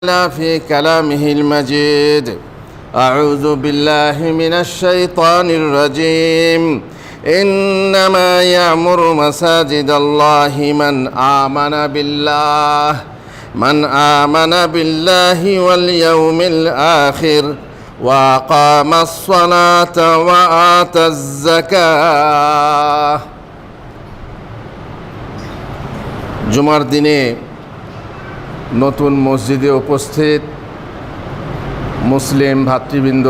في كلامه المجيد. أعوذ بالله من الشيطان الرجيم. إنما يعمر مساجد الله من آمن بالله واليوم الآخر وأقام الصلاة وآتى الزكاة. জুমার দিনে নতুন মসজিদে উপস্থিত মুসলিম ভাতৃবৃন্দ,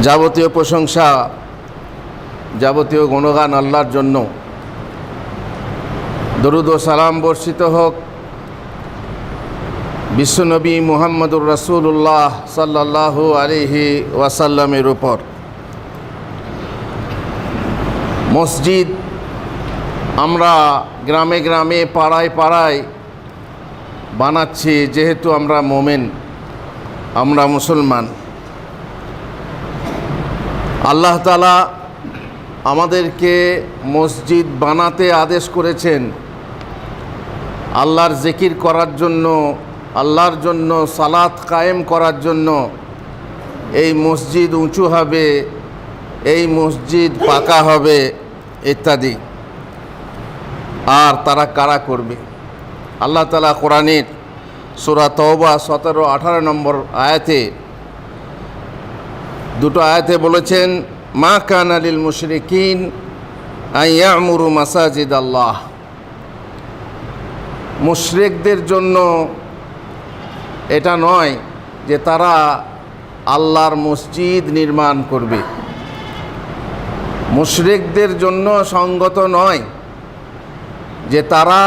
যাবতীয় প্রশংসা, যাবতীয় গুণগান আল্লাহর জন্য। দরুদ ও সালাম বর্ষিত হোক বিশ্বনবী মুহাম্মদুর রাসূলুল্লাহ সাল্লাল্লাহু আলাইহি ওয়াসাল্লামের উপর। মসজিদ আমরা গ্রামে গ্রামে পাড়ায় পাড়ায় বানাচ্ছি, যেহেতু আমরা মোমেন, আমরা মুসলমান। আল্লাহ তাআলা আমাদেরকে মসজিদ বানাতে আদেশ করেছেন আল্লাহর জিকির করার জন্য, আল্লাহর জন্য সালাত কায়েম করার জন্য। এই মসজিদ উঁচু হবে, এই মসজিদ পাকা হবে ইত্যাদি। আর তারা কারা করবে? আল্লাহ তাআলা কোরআনের সূরা তাওবা 17-18 নম্বর আয়াতে, দুটো আয়াতে বলেছেন, মা কানা লিল মুশরিকিন আন ইয়ামুরু মাসাজিদ আল্লাহ। মুশরিকদের জন্য এটা নয় যে তারা আল্লাহর মসজিদ নির্মাণ করবে। মুশরিকদের জন্য সঙ্গত নয় যে তারা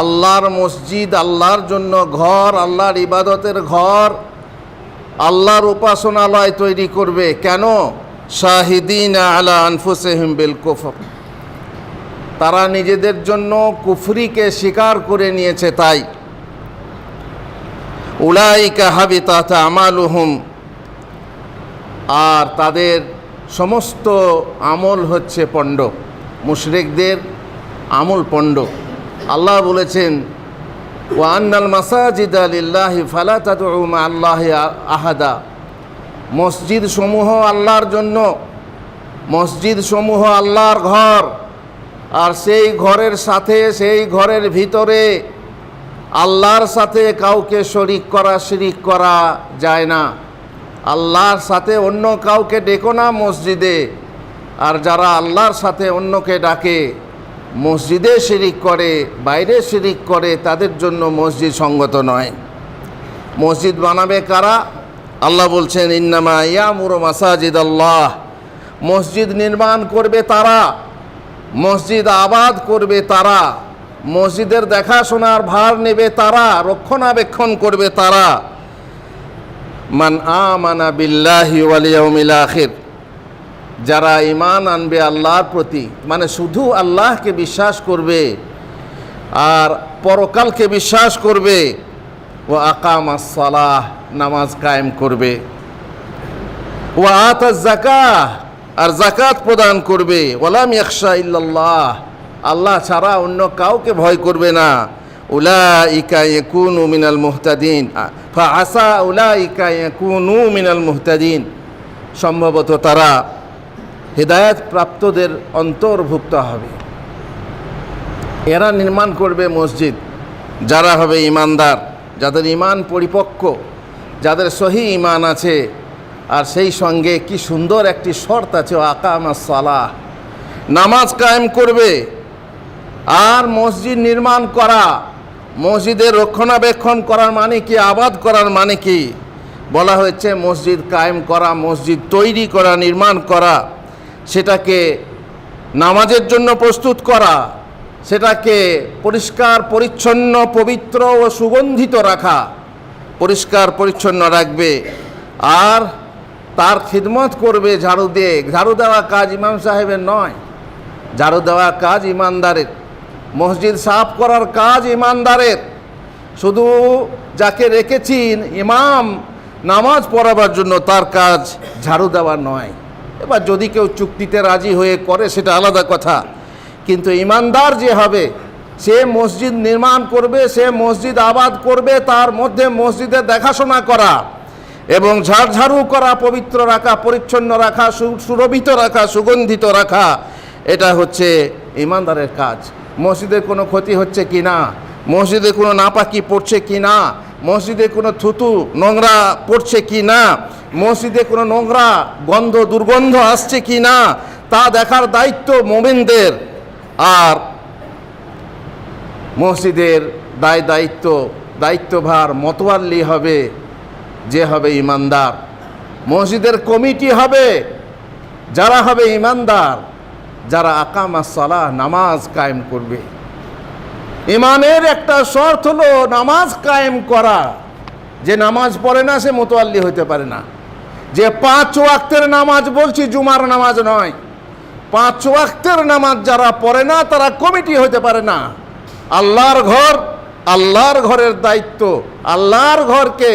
আল্লাহর মসজিদ, আল্লাহর জন্য ঘর, আল্লাহর ইবাদতের ঘর, আল্লাহর উপাসনালয় তৈরি করবে। কেন? শাহিদিনা আলা আনফুসিহিম বিল কুফর। তারা নিজেদের জন্য কুফরিকে স্বীকার করে নিয়েছে, তাই। উলাইকা হাবিতাত আমালুহুম, আর তাদের সমস্ত আমল হচ্ছে পণ্ড। মুশরিকদের আমল পণ্ড। আল্লাহ বলেছেন, ওয়া আন্নাল মাসাজিদা লিল্লাহি ফালা তাদউ মা আল্লাহি আহাদা। মসজিদ সমূহ আল্লাহর জন্য, মসজিদ সমূহ আল্লাহর ঘর, আর সেই ঘরের সাথে, সেই ঘরের ভিতরে আল্লাহর সাথে কাউকে শিরিক করা যায় না। আল্লাহর সাথে অন্য কাউকে ডেকো না মসজিদে। আর যারা আল্লাহর সাথে অন্যকে ডাকে, মসজিদে শিরিক করে, বাইরে শিরিক করে, তাদের জন্য মসজিদ সঙ্গত নয়। মসজিদ বানাবে কারা? আল্লাহ বলছেন, ইন্নামা ইয়ামুরু মাসাজিদ আল্লাহ। মসজিদ নির্মাণ করবে তারা, মসজিদ আবাদ করবে তারা, মসজিদের দেখাশোনার ভার নেবে তারা, রক্ষণাবেক্ষণ করবে তারা। মান আমানা বিল্লাহি ওয়াল ইয়াউমিল আখির। যারা ঈমান আনবে আল্লাহর প্রতি, মানে শুধু আল্লাহকে বিশ্বাস করবে আর পরকালকে বিশ্বাস করবে। ও আকামাস সালাহ, নামাজ কায়েম করবে। ও আতাজ যাকাহ, আর যাকাত প্রদান করবে। ওয়ালাম ইয়াখশা ইল্লাল্লাহ, আল্লাহ ছাড়া অন্য কাউকে ভয় করবে না। উলাইকা ইয়াকুনু মিনাল মুহতাদিন, ফাআসা উলাইকা ইয়াকুনু মিনাল মুহতাদিন। সম্ভবত তারা হিদায়াত প্রাপ্তদের অন্তর্ভুক্ত হবে। এরা নির্মাণ করবে মসজিদ, যারা হবে ইমানদার, যাদের ইমান পরিপক্ক, যাদের সহি ইমান আছে। আর সেই সঙ্গে কি সুন্দর একটি শর্ত আছে, আকামাস সালাহ, নামাজ কায়েম করবে। আর মসজিদ নির্মাণ করা, মসজিদের রক্ষণাবেক্ষণ করার মানে কি? আবাদ করার মানে কি? বলা হয়েছে মসজিদ কায়েম করা, মসজিদ তৈরি করা, নির্মাণ করা, সেটাকে নামাজের জন্য প্রস্তুত করা, সেটাকে পরিষ্কার পরিচ্ছন্ন, পবিত্র ও সুগন্ধিত রাখা। পরিষ্কার পরিচ্ছন্ন রাখবে আর তার খিদমত করবে ঝাড়ু দিয়ে। ঝাড়ু দেওয়া কাজ ইমাম সাহেবের নয়, ঝাড়ু দেওয়া কাজ ইমানদারের। মসজিদ সাফ করার কাজ ইমানদারের। শুধু যাকে রেখেছেন ইমাম নামাজ পড়াবার জন্য, তার কাজ ঝাড়ু দেওয়া নয়। এবার যদি কেউ চুক্তিতে রাজি হয়ে করে সেটা আলাদা কথা, কিন্তু ইমানদার যে হবে সে মসজিদ নির্মাণ করবে, সে মসজিদ আবাদ করবে, তার মধ্যে মসজিদের দেখাশোনা করা এবং ঝাড়ঝাড়ু করা, পবিত্র রাখা, পরিচ্ছন্ন রাখা, সুরভিত রাখা, সুগন্ধিত রাখা, এটা হচ্ছে ইমানদারের কাজ। মসজিদে কোনো ক্ষতি হচ্ছে কি না, মসজিদে কোনো নাপাকি পড়ছে কি না, মসজিদে কোনো থুতু নোংরা পড়ছে কি না, মসজিদে কোনো নোংরা গন্ধ দুর্গন্ধ আসছে কি না, তা দেখার দায়িত্ব মুমিনদের। আর মসজিদের দায়িত্বভার মতোয়াল্লি হবে যে হবে ইমানদার। মসজিদের কমিটি হবে যারা হবে ইমানদার, যারা আকামাস সালাহ, নামাজ কায়েম করবে। ইমানের একটা শর্ত হলো নামাজ কায়েম করা। যে নামাজ পড়ে না সে মোতাল্লি হতে পারে না। যে 5 ওয়াক্তের নামাজ বলছি, জুমার নামাজ নয়, 5 ওয়াক্তের নামাজ যারা পড়ে না তারা কমিটি হতে পারে না। আল্লাহর ঘর, আল্লাহর ঘরের দায়িত্ব, আল্লাহর ঘরকে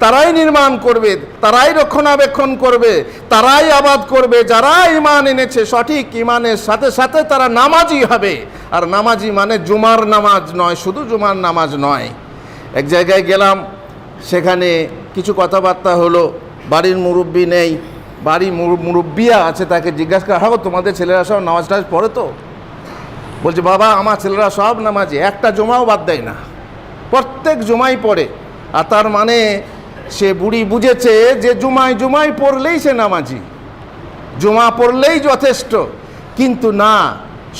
তারাই নির্মাণ করবে, তারাই রক্ষণাবেক্ষণ করবে, তারাই আবাদ করবে যারা ঈমান এনেছে। সঠিক ঈমানের সাথে সাথে তারা নামাজি হবে। আর নামাজি মানে জুমার নামাজ নয়, শুধু জুমার নামাজ নয়। এক জায়গায় গেলাম, সেখানে কিছু কথাবার্তা হলো, বাড়ির মুরব্বি নেই, বাড়ি মুরব্বিয়া আছে, তাকে জিজ্ঞাসা করা, হ্যাঁ তোমাদের ছেলেরা সব নামাজ টাজ পড়ে তো? বলছে বাবা আমার ছেলেরা সব নামাজি, একটা জুমাও বাদ দেয় না, প্রত্যেক জুমাই পড়ে। আর তার মানে সে বুড়ি বুঝেছে যে জুমায় পড়লেই সে নামাজি, জুমা পড়লেই যথেষ্ট। কিন্তু না,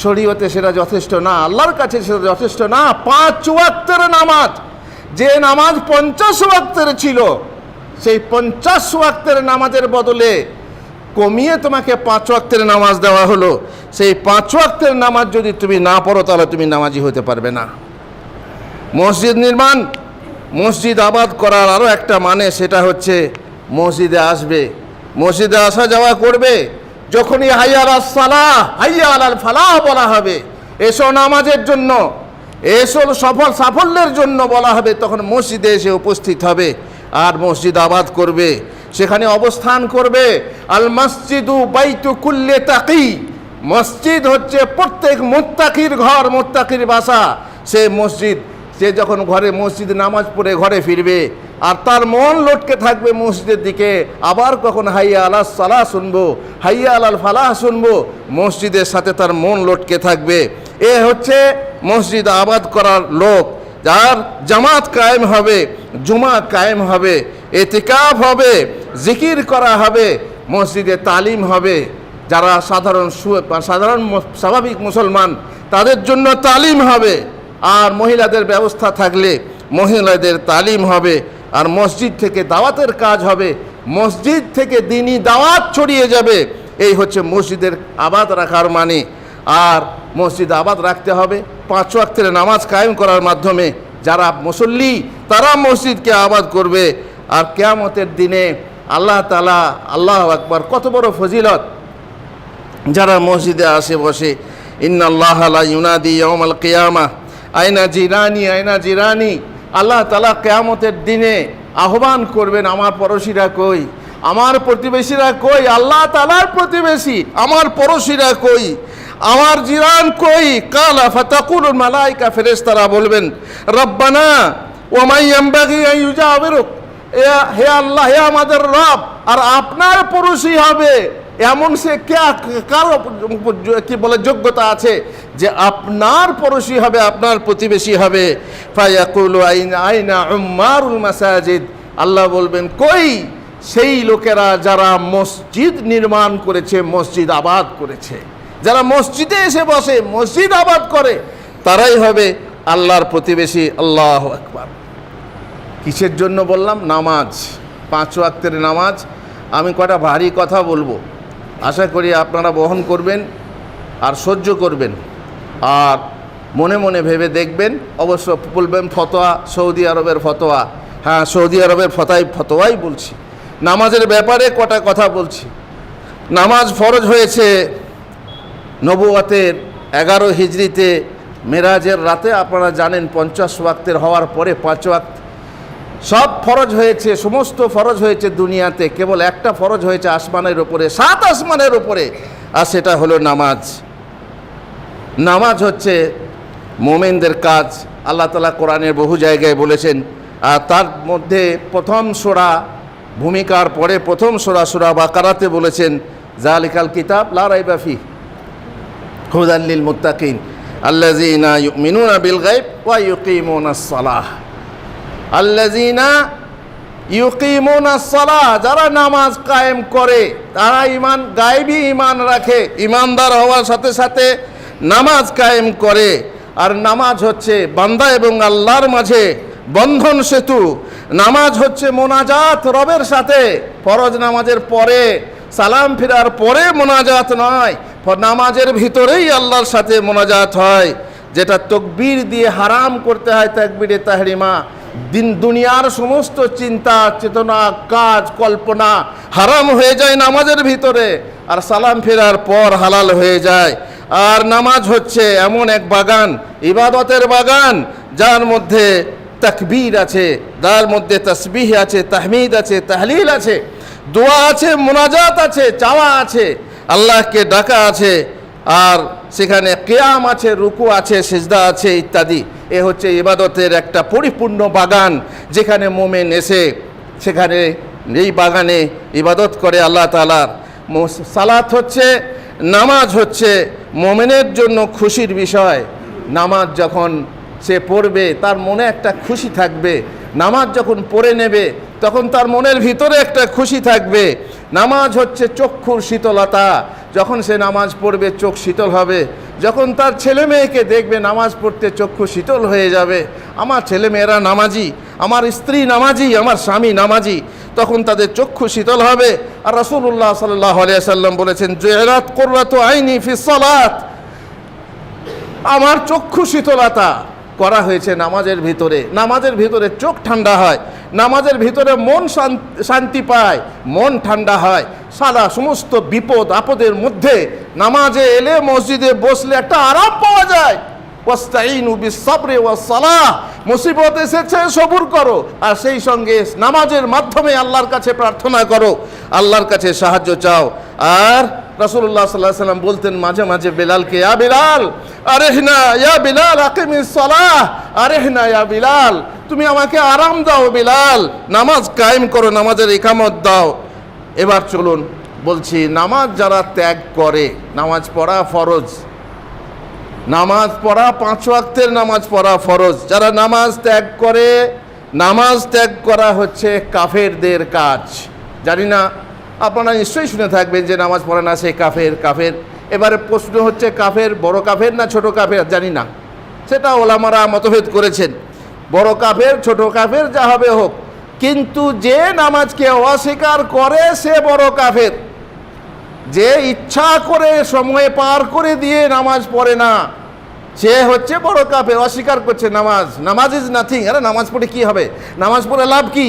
শরীয়তে সেটা যথেষ্ট না, আল্লাহর কাছে সেটা যথেষ্ট না। 5 ওয়াক্তের নামাজ, যে নামাজ 50 ওয়াক্তের ছিল, সেই 50 ওয়াক্তের নামাজের বদলে কমিয়ে তোমাকে 5 ওয়াক্তের নামাজ দেওয়া হলো। সেই 5 ওয়াক্তের নামাজ যদি তুমি না পড়ো তাহলে তুমি নামাজি হতে পারবে না। মসজিদ নির্মাণ, মসজিদ আবাদ করার আরও একটা মানে, সেটা হচ্ছে মসজিদে আসবে, মসজিদে আসা যাওয়া করবে। যখনই হাইয়া আলাস সালাহ, হাইয়া আলাল ফালাহ বলা হবে, এসো নামাজের জন্য, এসো সাফল্যের জন্য বলা হবে, তখন মসজিদে এসে উপস্থিত হবে আর মসজিদ আবাদ করবে, সেখানে অবস্থান করবে। আল মসজিদু বাইতু কুল্লি তাকি, মসজিদ হচ্ছে প্রত্যেক মুত্তাকির ঘর, মুত্তাকির বাসা। সে মসজিদ, সে যখন ঘরে মসজিদে নামাজ পড়ে ঘরে ফিরবে আর তার মন লটকে থাকবে মসজিদের দিকে, আবার কখন হাইয়া আলাস সালাহ শুনবো, হাইয়া আলাল ফালাহ শুনবো, মসজিদের সাথে তার মন লটকে থাকবে। এ হচ্ছে মসজিদ আবাদ করার লোক, যার জামাত কায়েম হবে, জুমা কায়েম হবে, ইতিকাফ হবে, জিকির করা হবে, মসজিদে তালিম হবে। যারা সাধারণ স্বাভাবিক মুসলমান তাদের জন্য তালিম হবে। আর মহিলাদের ব্যবস্থা থাকলে মহিলাদের তালিম হবে। আর মসজিদ থেকে দাওয়াতের কাজ হবে, মসজিদ থেকে দ্বীনি দাওয়াত ছড়িয়ে যাবে। এই হচ্ছে মসজিদের আবাদ রাখার মানে। আর মসজিদ আবাদ রাখতে হবে 5 ওয়াক্তের নামাজ কায়েম করার মাধ্যমে। যারা মুসল্লি তারা মসজিদকে আবাদ করবে। আর কিয়ামতের দিনে আল্লাহ তাআলা, আল্লাহু আকবার, কত বড় ফজিলত যারা মসজিদে আসে বসে। ইন্নাল্লাহা লা ইউনাদি ইয়াউমাল কিয়ামাহ আইনা জিরানি আইনা জিরানি। আল্লাহ তাআলা কিয়ামতের দিনে আহ্বান করবেন, আমার পড়োশিরা কই, আমার প্রতিবেশীরা কই। আল্লাহ তাআলার প্রতিবেশী আমার পড়োশিরা কই, আমার জিরান কই। কালা ফাতাকুলুল মালায়েকা, ফেরেশতারা বলবেন রব্বানা ওয়া মা ইয়ানবাগি আন ইউজাবিরুক, হে আল্লাহ, হে আমাদের রব, আর আপনার পড়োশী হবে এমন সে কার কি বলে যোগ্যতা আছে যে আপনার পড়োশী হবে, আপনার প্রতিবেশী হবে। ফায়াকুলু আইনা উম্মারুল মাসাজিদ, আল্লাহ বলবেন কই সেই লোকেরা যারা মসজিদ নির্মাণ করেছে, মসজিদ আবাদ করেছে, যারা মসজিদে এসে বসে, মসজিদ আবাদ করে, তারাই হবে আল্লাহর প্রতিবেশী। আল্লাহু আকবার। কিসের জন্য বললাম? নামাজ, 5 ওয়াক্তের নামাজ। আমি কটা ভারী কথা বলবো, আশা করি আপনারা বহন করবেন আর সহ্য করবেন। আর মনে মনে ভেবে দেখবেন, অবশ্য বলবেন ফতোয়া, সৌদি আরবের ফতোয়া। হ্যাঁ, সৌদি আরবের ফতোয়াই বলছি। নামাজের ব্যাপারে কটা কথা বলছি। নামাজ ফরজ হয়েছে নবুয়তের 11 হিজরিতে মেরাজের রাতে। আপনারা জানেন 50 ওয়াক্তের হওয়ার পরে 5 ওয়াক্ত সব ফরজ হয়েছে, সমস্ত ফরজ হয়েছে দুনিয়াতে। কেবল একটা ফরজ হয়েছে আসমানের উপরে, 7 আসমানের উপরে, আর সেটা হলো নামাজ। নামাজ হচ্ছে মোমেনদের কাজ আল্লাহ তাআলা কোরআনের বহু জায়গায় বলেছেন। আর তার মধ্যে প্রথম সূরা ভূমিকার পরে প্রথম সূরা বাকারাতে বলেছেন যালিকাল কিতাব লা রাইবা ফিহি হুদাল লিল মুত্তাকিন আল্লাযীনা ইউমিনুনা বিল গায়ব ওয়া ইউকিমুনাস সালাহ। আল্লাযীনা ইউকিমুনাস সালাহ, যারা নামাজ কায়েম করে, তারা ঈমান গায়বী ঈমান রাখে, ঈমানদার হওয়ার সাথে সাথে নামাজ কায়েম করে। আর নামাজ হচ্ছে বান্দা এবং আল্লাহর মাঝে বন্ধন সেতু। নামাজ হচ্ছে মোনাজাত রবের সাথে। ফরজ নামাজের পরে সালাম ফিরার পরে মোনাজাত নয়, নামাজের ভিতরেই আল্লাহর সাথে মোনাজাত হয়। যেটা তকবীর দিয়ে হারাম করতে হয়, তাকবীরে তাহরিমা, দুনিয়ার সমস্ত চিন্তা চেতনা কাজ কল্পনা হারাম হয়ে যায় নামাজের ভিতরে, আর সালাম ফেরার পর হালাল হয়ে যায়। আর নামাজ হচ্ছে এমন এক বাগান, ইবাদতের বাগান, যার মধ্যে তাকবীর আছে, যার মধ্যে তাসবিহ আছে, তাহমিদ আছে, তাহলিল আছে, দোয়া আছে, মোনাজাত আছে, চাওয়া আছে, আল্লাহকে ডাকা আছে, আর সেখানে কিয়াম আছে, রুকু আছে, সিজদা আছে ইত্যাদি। এ হচ্ছে ইবাদতের একটা পরিপূর্ণ বাগান, যেখানে মোমেন এসে সেখানে এই বাগানে ইবাদত করে আল্লাহ তাআলার। সালাত হচ্ছে, নামাজ হচ্ছে মোমেনের জন্য খুশির বিষয়। নামাজ যখন সে পড়বে তার মনে একটা খুশি থাকবে, নামাজ যখন পড়ে নেবে তখন তার মনের ভিতরে একটা খুশি থাকবে। নামাজ হচ্ছে চক্ষুর শীতলতা, যখন সে নামাজ পড়বে চোখ শীতল হবে। যখন তার ছেলে মেয়েকে দেখবে নামাজ পড়তে চক্ষু শীতল হয়ে যাবে, আমার ছেলে মেয়েরা নামাজি, আমার স্ত্রী নামাজি, আমার স্বামী নামাজি, তখন তাদের চক্ষু শীতল হবে। আর রাসূলুল্লাহ সাল্লাল্লাহু আলাইহি ওয়াসাল্লাম বলেছেন, জুইলাত কুররাতু আইনি ফিস সালাত, আমার চক্ষু শীতলতা করা হয়েছে নামাজের ভিতরে। নামাজের ভিতরে চোখ ঠান্ডা হয়, নামাজের ভিতরে মন শান্তি পায়, মন ঠান্ডা হয়। সারা সমস্ত বিপদ আপদের মধ্যে নামাজে এলে, মসজিদে বসলে একটা আরাম পাওয়া যায়। ওয়াস্তাইনু বিস-সাবরি ওয়াস-সালাহ, মুসিবত এসেছে সবুর করো, আর সেই সঙ্গে নামাজের মাধ্যমে আল্লাহর কাছে প্রার্থনা করো, আল্লাহর কাছে সাহায্য চাও। আর রাসূলুল্লাহ সাল্লাল্লাহু আলাইহি ওয়াসাল্লাম বলতেন মাঝে মাঝে বেলালকে, ইয়া বিলাল আরিহনা, ইয়া বিলাল আকিমিস সালাহ, আরিহনা ইয়া বিলাল, তুমি আমাকে আরাম দাও বিলাল, নামাজ কায়েম করো, নামাজের ইকামত দাও। এবার চলুন বলছি, নামাজ যারা ত্যাগ করে, নামাজ পড়া ফরজ, নামাজ পড়া 5 ওয়াক্তের নামাজ পড়া ফরজ, যারা নামাজ ত্যাগ করে, নামাজ ত্যাগ করা হচ্ছে কাফেরদের কাজ। জানি না, আপনারা নিশ্চয়ই শুনে থাকবেন যে নামাজ পড়ে না সে কাফের। কাফের, এবারে প্রশ্ন হচ্ছে কাফের বড় কাফের না ছোট কাফের, জানি না, সেটা ওলামারা মতভেদ করেছেন। বড় কাফের ছোট কাফের যা হবে হোক, কিন্তু যে নামাজকে অস্বীকার করে সে বড় কাফের। যে ইচ্ছা করে সময় পার করে দিয়ে নামাজ পড়ে না, সে হচ্ছে বড় কাফের, অস্বীকার করছে নামাজ। নামাজ ইজ নাথিং, আরে নামাজ পড়ে কি হবে, নামাজ পড়ে লাভ কি?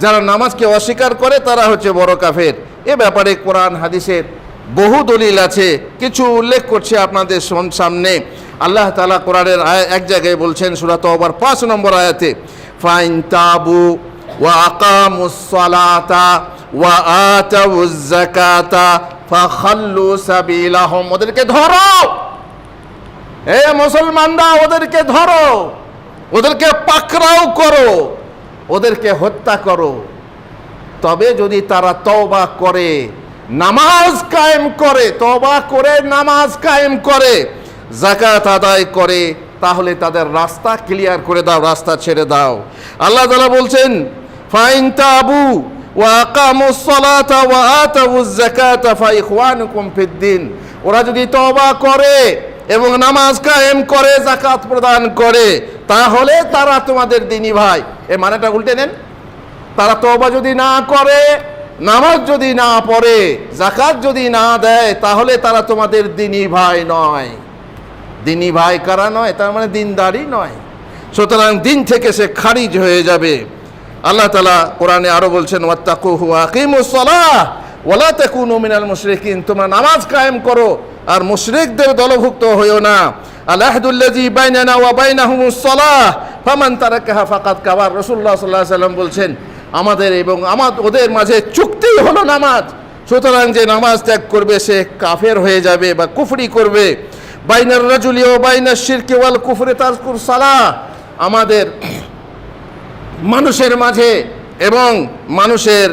যারা নামাজকে অস্বীকার করে তারা হচ্ছে বড় কাফের। এ ব্যাপারে কোরআন হাদিসের বহু দলিল আছে, কিছু উল্লেখ করছে আপনাদের সামনে। আল্লাহ তাআলা কোরআনের এক জায়গায় বলছেন, সূরা তাওবার 5 নম্বর আয়াতে, ফাইন তাবু ওয়া আকামুস সালাতা ওয়া আতাউজ যাকাতা ফাখাল্লু সাবিলাহুম, ওদেরকে ধরো, এ মুসলমানরা ওদেরকে ধরো, ওদেরকে পাকড়াও করো, ওদেরকে হত্যা করো, তবে যদি তারা তওবা করে, নামাজ কায়েম করে, তওবা করে নামাজ কায়েম করে, যাকাত আদায় করে, তাহলে তাদের রাস্তা ক্লিয়ার করে দাও, রাস্তা ছেড়ে দাও। আল্লাহ তাআলা বলছেন, ফাইন তাবু ওয়া আকামুস সালাতা ওয়া আতাউজ যাকাতা ফাইখওয়ানুকুম ফিদ্দিন, ওরা যদি তওবা করে এবং নামাজ কায়েম করে, যাকাত প্রদান করে, তাহলে তারা তোমাদের দিনী ভাই। এ মানেটা উল্টে নেন, তারা তওবা যদি না করে, নামাজ যদি না পড়ে, যাকাত যদি না দেয়, তাহলে তারা তোমাদের দিনী ভাই নয়। দিনী ভাই কারা নয়? তার মানে দিনদারি নয়। সুতরাং দিন থেকে সে খারিজ হয়ে যাবে। আল্লাহ তাআলা কোরআনে আরো বলছেন, ওয়াত্তাকুহু ওয়া আকিমুস সালাহ ওয়া লা তাকুনু মিনাল মুশরিকিন, তোমরা নামাজ কায়েম করো আর মুশরিকদের দলভুক্ত হইও না। আল আহদুল্লাযী বাইনানা ওয়া বাইনাহুমুস সালাহ ফামান তারাকাহা ফাকাদ কাফার, রাসূলুল্লাহ সাল্লাল্লাহু আলাইহি ওয়াসাল্লাম বলছেন, আমাদের এবং ওদের মাঝে চুক্তি হলো নামাজ, সুতরাং যে নামাজ ত্যাগ করবে সে কাফের হয়ে যাবে বা কুফরি করবে। বাইনার রাজুলি ওয়া বাইনাশ শিরকি ওয়াল কুফরি তাযকুর সালাহ। আমাদের মানুষের মাঝে এবং মানুষের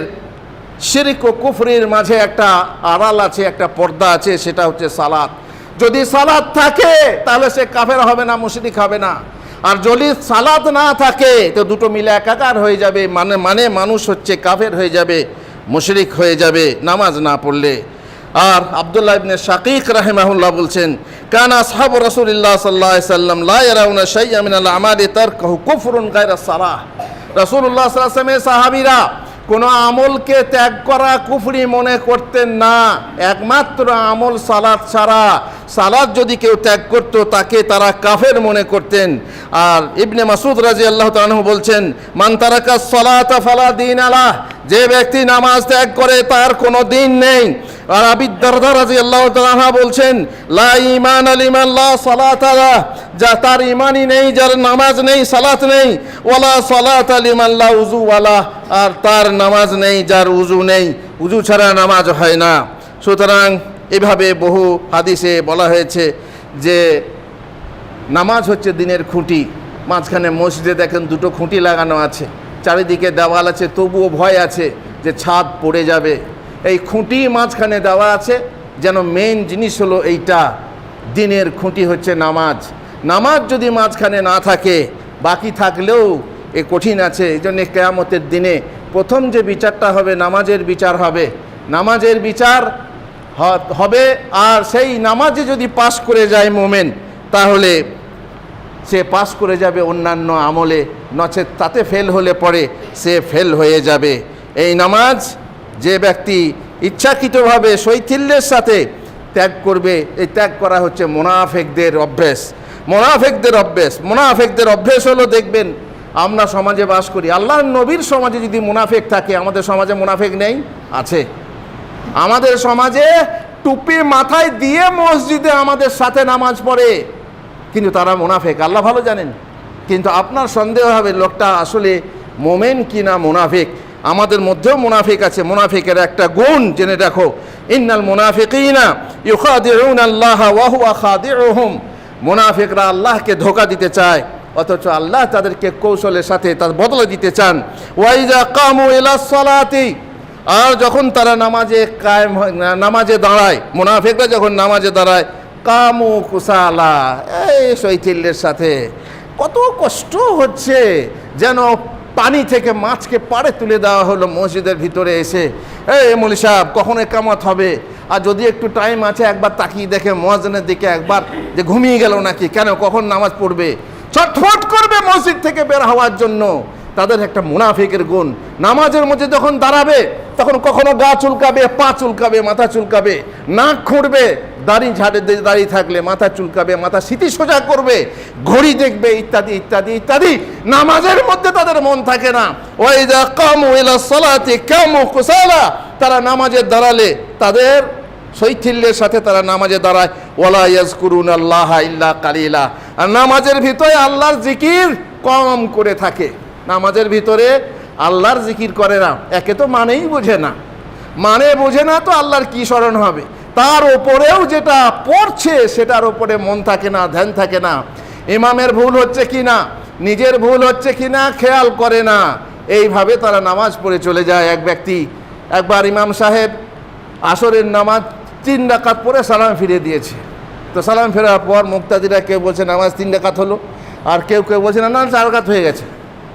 শিরক ও কুফরির মাঝে একটা আড়াল আছে, একটা পর্দা আছে, সেটা হচ্ছে সালাত। যদি সালাত থাকে তাহলে সে কাফের হবে না, মুশরিক হবে না। আর যদি সালাত না থাকে তো দুটো মিলে একাকার হয়ে যাবে, মানে মানুষ হচ্ছে কাফের হয়ে যাবে, মুশরিক হয়ে যাবে নামাজ না পড়লে। আর আব্দুল্লাহ ইবনে শাকিক রাহিমাহুল্লাহ বলছেন, কানা আসহাবু রাসূলিল্লাহ সাল্লাল্লাহু আলাইহি সাল্লাম লা ইয়ারাউনা শাইআ মিনাল আমালি তারকাহু কুফরুন গায়রা সালাহ। রাসূলুল্লাহ সাল্লাল্লাহু আলাইহি ওয়াসাল্লামের সাহাবীরা কোনো আমলকে ত্যাগ করা কুফরি মনে করতেন না, একমাত্র আমল সালাত ছাড়া। সালাত যদি কেউ ত্যাগ করত তাকে তারা কাফের মনে করতেন। আর ইবনে মাসউদ রাদিয়াল্লাহু তাআলা আনহু বলছেন, মান তারাকাস সালাতা ফালা দীন আলাহ, যে ব্যক্তি নামাজ ত্যাগ করে তার কোনো দিন নেই। আর আবু দারদা রাদিয়াল্লাহু তাআলা আনহু বলছেন, লা ঈমান লিমান লা সালাতা লাহ, যা তার ঈমানই নেই, যার নামাজ নেই, সালাত নেই। ওয়ালা সালাতা লিমান লা উযু ওয়ালা, আর তার নামাজ নেই যার উযু নেই, উযু ছাড়া নামাজ হয় না। সুতরাং এভাবে বহু হাদিসে বলা হয়েছে যে নামাজ হচ্ছে দিনের খুঁটি। মাঝখানে মসজিদে দেখেন দুটো খুঁটি লাগানো আছে, চারিদিকে দেওয়াল আছে, তবুও ভয় আছে যে ছাদ পড়ে যাবে। এই খুঁটি মাঝখানে দেওয়া আছে, যেন মেইন জিনিস হলো এইটা, দিনের খুঁটি হচ্ছে নামাজ। নামাজ যদি মাঝখানে না থাকে, বাকি থাকলেও এ কঠিন আছে। এই জন্যে কিয়ামতের দিনে প্রথম যে বিচারটা হবে নামাজের বিচার হবে, নামাজের বিচার হবে। আর সেই নামাজে যদি পাস করে যায় মোমেন, তাহলে সে পাস করে যাবে অন্যান্য আমলে, নচেত তাতে ফেল হলে পরে সে ফেল হয়ে যাবে। এই নামাজ যে ব্যক্তি ইচ্ছাকৃতভাবে শৈথিল্যের সাথে ত্যাগ করবে, এই ত্যাগ করা হচ্ছে মুনাফিকদের অভ্যেস। মুনাফিকদের অভ্যেস হলো, দেখবেন আমরা সমাজে বাস করি, আল্লাহর নবীর সমাজে যদি মুনাফিক থাকে, আমাদের সমাজে মুনাফিক নেই? আছে। আমাদের সমাজে টুপি মাথায় দিয়ে মসজিদে আমাদের সাথে নামাজ পড়ে, কিন্তু তারা মুনাফিক, আল্লাহ ভালো জানেন। কিন্তু আপনার সন্দেহ হবে লোকটা আসলে মোমেন কি না মুনাফিক। আমাদের মধ্যেও মুনাফিক আছে। মুনাফিকের একটা গুণ জেনে রাখো, ইন্নাল মুনাফিকিনা ইউখাদিউনা আল্লাহ ওয়া হুয়া খাদিউহুম। মুনাফিকরা আল্লাহকে ধোঁকা দিতে চায়, অথচ আল্লাহ তাদেরকে কৌশলের সাথে তার বদলে দিতে চান। ওয়া ইযা কামু ইলাস সালাতি, আর যখন তারা নামাজে দাঁড়ায়, মুনাফিকরা যখন নামাজে দাঁড়ায়, কামু কুসালা, এই শৈথিল্যের সাথে। কত কষ্ট হচ্ছে, যেন পানি থেকে মাছকে পাড়ে তুলে দেওয়া হলো মসজিদের ভিতরে এসে। এই মৌলী সাহেব কখন একামত হবে? আর যদি একটু টাইম আছে একবার তাকিয়ে দেখে মুয়াজ্জিনের দিকে একবার, যে ঘুমিয়ে গেল নাকি, কেন কখন নামাজ পড়বে, ছটফট করবে মসজিদ থেকে বের হওয়ার জন্য। তাদের একটা মুনাফিকের গুণ। নামাজের মধ্যে যখন দাঁড়াবে তখন কখনো গা চুলকাবে, পা চুলকাবে, মাথা চুলকাবে, নাক খুঁড়বে, দাড়ি থাকলে মাথা চুলকাবে, মাথা স্মৃতি সোজা করবে, ঘড়ি দেখবে, ইত্যাদি ইত্যাদি ইত্যাদি। নামাজের মধ্যে তাদের মন থাকে না। ওয়াইদা কামু ইলাস সালাতি কামু কুসালা, তারা নামাজে দাঁড়ালে তাদের শৈথিল্যের সাথে তারা নামাজে দাঁড়ায়। ওয়ালা ইয়াজকুরুনাল্লাহা ইল্লা কালিলা, আর নামাজের ভিতরে আল্লাহর জিকির কম করে থাকে। নামাজের ভিতরে আল্লাহর জিকির করে না। একে তো মানেই বোঝে না, বোঝে না তো আল্লাহর কি স্মরণ হবে। তার ওপরেও যেটা পড়ছে সেটার ওপরে মন থাকে না, ধ্যান থাকে না। ইমামের ভুল হচ্ছে কি না, নিজের ভুল হচ্ছে কি না খেয়াল করে না। এইভাবে তারা নামাজ পড়ে চলে যায়। এক ব্যক্তি একবার ইমাম সাহেব আসরের নামাজ 3 রাকাত পড়ে সালাম ফিরে দিয়েছে। তো সালাম ফেরার পর মুক্তাদিরা কেউ বলছে নামাজ 3 রাকাত হলো, আর কেউ বলছে না 4 রাকাত হয়ে গেছে।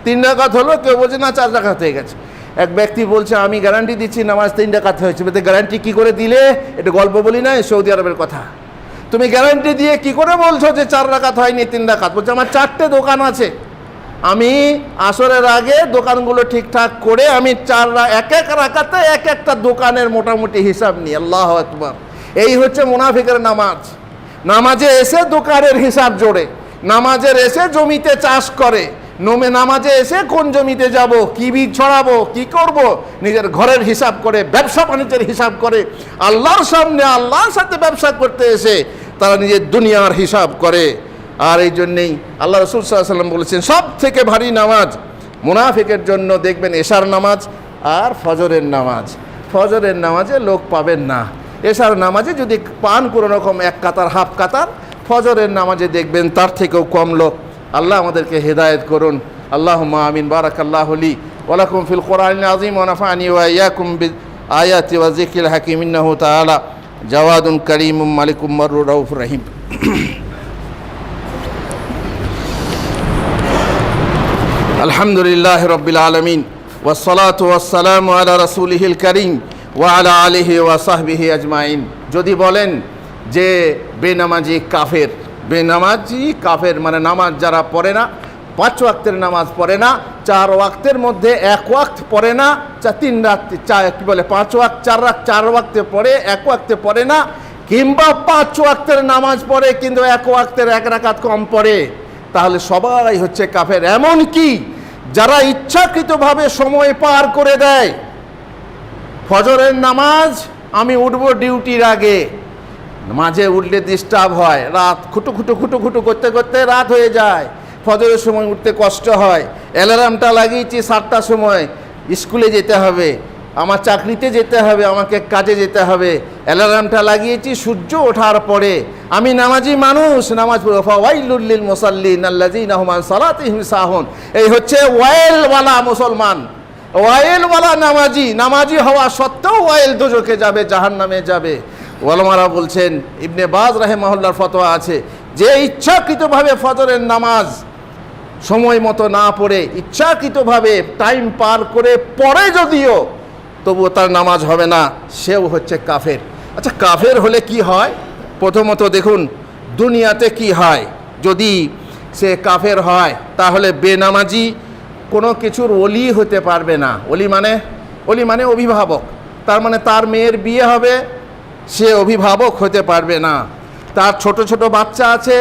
3 রাকাত হলো, কেউ বলছে না 4 রাকাত হয়ে গেছে। এক ব্যক্তি বলছে আমি গ্যারান্টি দিচ্ছি নামাজ 3 রাকাত হয়েছে। বলতে গ্যারান্টি কী করে দিলে? এটা গল্প বলি না, সৌদি আরবের কথা। তুমি গ্যারান্টি দিয়ে কি করে বলছো যে 4 রাকাত হয়নি 3 রাকাত? বলছে আমার 4টে দোকান আছে, আমি আসরের আগে দোকানগুলো ঠিকঠাক করে আমি এক এক রাকাতে এক একটা দোকানের মোটামুটি হিসাব নিই। আল্লাহু আকবার। এই হচ্ছে মুনাফিকের নামাজ। নামাজে এসে দোকানের হিসাব জোড়ে, নামাজের এসে জমিতে চাষ করে, নামাজে এসে কোন জমিতে যাব, কি বীজ ছড়াবো, কি করব, নিজের ঘরের হিসাব করে, ব্যবসা বাণিজ্যের হিসাব করে। আল্লাহর সামনে আল্লাহর সাথে ব্যবসা করতে এসে তারা নিজের দুনিয়ার হিসাব করে। আর এই জন্যেই আল্লাহ রাসূল সাল্লাল্লাহু আলাইহি ওয়াসাল্লাম বলেছেন সব থেকে ভারী নামাজ মুনাফিকের জন্য দেখবেন এশার নামাজ আর ফজরের নামাজ। ফজরের নামাজে লোক পাবেন না। এশার নামাজে যদি পান কোনো রকম 1 কাতার হাফ কাতার, ফজরের নামাজে দেখবেন তার থেকেও কম লোক। আল্লাহ আমাদেরকে হেদায়েত করুন। আল্লাহুম্মা আমিন। বারাকাল্লাহু লি ওয়া লাকুম ফিল কোরআনিল আযীম ওয়া নাফা'নি ওয়া ইয়্যাকুম বিল আয়াতি ওয়া যিকরিল হাকীম ইন্নাহু তাআলা জাওয়াদুন কারীমুম মালিকুম মাররুর রাউফুর রহিম। আলহামদুলিল্লাহি রাব্বিল আলামিন ওয়াস সালাতু ওয়াস সালামু আলা রাসূলিহিল কারীম ওয়া আলা আলিহি ওয়া সাহবিহি আজমাইন। যদি বলেন যে বেনামাজি কাফের, বেনামাজি কাফের মানে নামাজ যারা পড়ে না, 5 ওয়াক্তের নামাজ পড়ে না, 4 ওয়াক্তের মধ্যে 1 ওয়াক্ত পড়ে না, 3 রাত কি বলে 5 ওয়াক্ত 4 রাত 4 ওয়াক্তে পড়ে 1 ওয়াক্তে পড়ে না, কিংবা 5 ওয়াক্তের নামাজ পড়ে কিন্তু 1 ওয়াক্তের 1 রাকাত কম পড়ে, তাহলে সবাই হচ্ছে কাফের। এমন কি যারা ইচ্ছাকৃতভাবে সময় পার করে দেয়, ফজরের নামাজ আমি উঠবো ডিউটির আগে, মাঝে উঠলে ডিস্টার্ব হয়, রাত খুঁটু করতে করতে রাত হয়ে যায়, ফজরের সময় উঠতে কষ্ট হয়, অ্যালার্মটা লাগিয়েছি 7টার সময়, স্কুলে যেতে হবে, আমার চাকরিতে যেতে হবে, আমাকে কাজে যেতে হবে, অ্যালার্মটা লাগিয়েছি সূর্য ওঠার পরে, আমি নামাজি মানুষ, নামাজ পড়ব। ফাওয়াইলুল লিল মুসাল্লিন আল্লাযীনা হুম আন সালাতিহিম সাহুন। এই হচ্ছে ওয়াইলওয়ালা মুসলমান, ওয়াইলওয়ালা নামাজি। নামাজি হওয়া সত্ত্বেও ওয়াইল দোজখে যাবে, জাহান্নামে যাবে। ওলামারা বলছেন, ইবনে বাজ রাহিমাহুল্লাহর ফতোয়া আছে যে ইচ্ছাকৃতভাবে ফজরের নামাজ সময় মতো না পড়ে ইচ্ছাকৃতভাবে টাইম পার করে পড়ে যদিও, তবুও তার নামাজ হবে না, সেও হচ্ছে কাফের। আচ্ছা, কাফের হলে কি হয়? প্রথমত দেখুন দুনিয়াতে কি হয়। যদি সে কাফের হয় তাহলে বেনামাজি কোনো কিছুর ওলি হতে পারবে না। ওলি মানে অভিভাবক, তার মানে তার মেয়ের বিয়ে হবে, সে অভিভাবক হতে পারবে না। তার ছোট ছোট বাচ্চা আছে,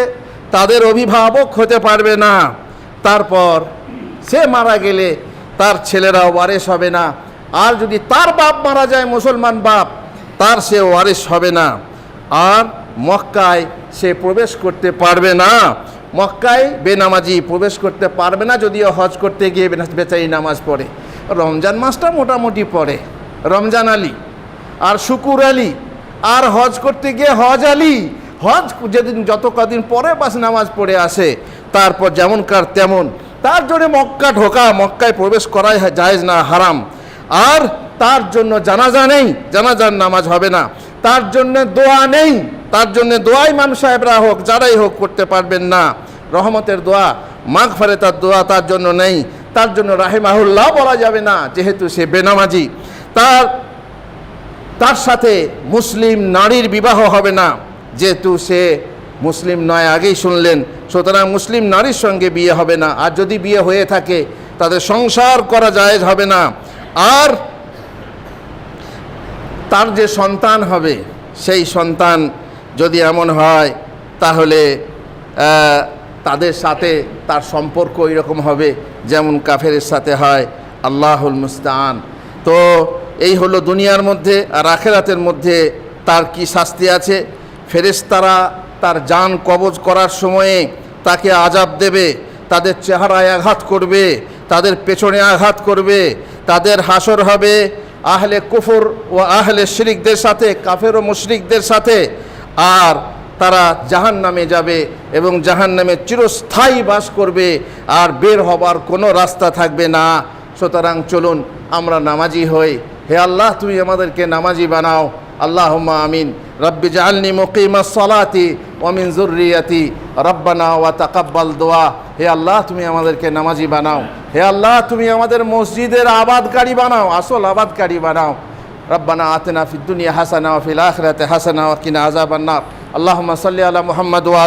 তাদের অভিভাবক হতে পারবে না। তারপর সে মারা গেলে তার ছেলেরা ওয়ারিশ হবে না। আর যদি তার বাপ মারা যায়, মুসলমান বাপ, তার সে ওয়ারিশ হবে না। আর মক্কায় সে প্রবেশ করতে পারবে না, মক্কায় বেনামাজি প্রবেশ করতে পারবে না, যদিও হজ করতে গিয়ে বেচারি নামাজ পড়ে। রমজান মাসটা মোটামুটি পড়ে, রমজান আলী আর শুকুর আলী, আর হজ করতে গিয়ে হজ আলী। হজ যেদিন যত কদিন পরে বাস নামাজ পড়ে আসে, তারপর যেমন কার তেমন। তার জন্য মক্কা ঢোকা, মক্কায় প্রবেশ করাই জায়েজ না, হারাম। আর তার জন্য জানাজা নেই, জানাজার নামাজ হবে না। তার জন্য দোয়া নেই, তার জন্য দোয়া ইমাম সাহেবরা হোক যারাই হোক করতে পারবেন না। রহমতের দোয়া, মাগফিরাতের দোয়া তার জন্য নেই, তার জন্য রাহিমাহুল্লাহ বলা যাবে না, যেহেতু সে বেনামাজি। তার সাথে মুসলিম নারীর বিবাহ হবে না, যেহেতু সে মুসলিম নয়, আগেই শুনলেন। সুতরাং মুসলিম নারীর সঙ্গে বিয়ে হবে না। আর যদি বিয়ে হয়ে থাকে তাদের সংসার করা জায়েজ হবে না। আর তার যে সন্তান হবে, সেই সন্তান যদি এমন হয় তাহলে তাদের সাথে তার সম্পর্ক এরকম হবে যেমন কাফেরের সাথে হয়। আল্লাহুল মুস্তাআন। তো এই হলো দুনিয়ার মধ্যে। আর আখিরাতের মধ্যে তার কি শাস্তি আছে? ফেরেশতারা তার জান কবজ করার সময়ে তাকে আযাব দেবে, তাদের চেহারায় আঘাত করবে, তাদের পেছনে আঘাত করবে, তাদের হাসর হবে আহলে কুফর ও আহলে শিরকদের সাথে, কাফের ও মুশরিকদের সাথে। আর তারা জাহান্নামে যাবে এবং জাহান্নামে চিরস্থায়ী বাস করবে, আর বের হবার কোনো রাস্তা থাকবে না। সুতরাং চলুন আমরা নামাজি হই। হে আল্লাহ, তুমি আমাদেরকে নামাজি বানাও। আল্লাহুম্মা আমিন। রব্বি জাআলনি মুকিমাস সালাতি ওয়া মিন যুররিয়াতি রব্বানা ওয়া তাকাব্বাল দুআ। হে আল্লাহ, তুমি আমাদেরকে নামাজি বানাও। হে আল্লাহ, তুমি আমাদের মসজিদের আবাদকারী বানাও, আসল আবাদকারী বানাও। রব্বানা আতিনা ফিদ দুনিয়া হাসানা ওয়া ফিল আখিরাতি হাসানা ওয়া কিনা আযাবান নার। আল্লাহুম্মা সাল্লি আলা মুহাম্মাদ ওয়া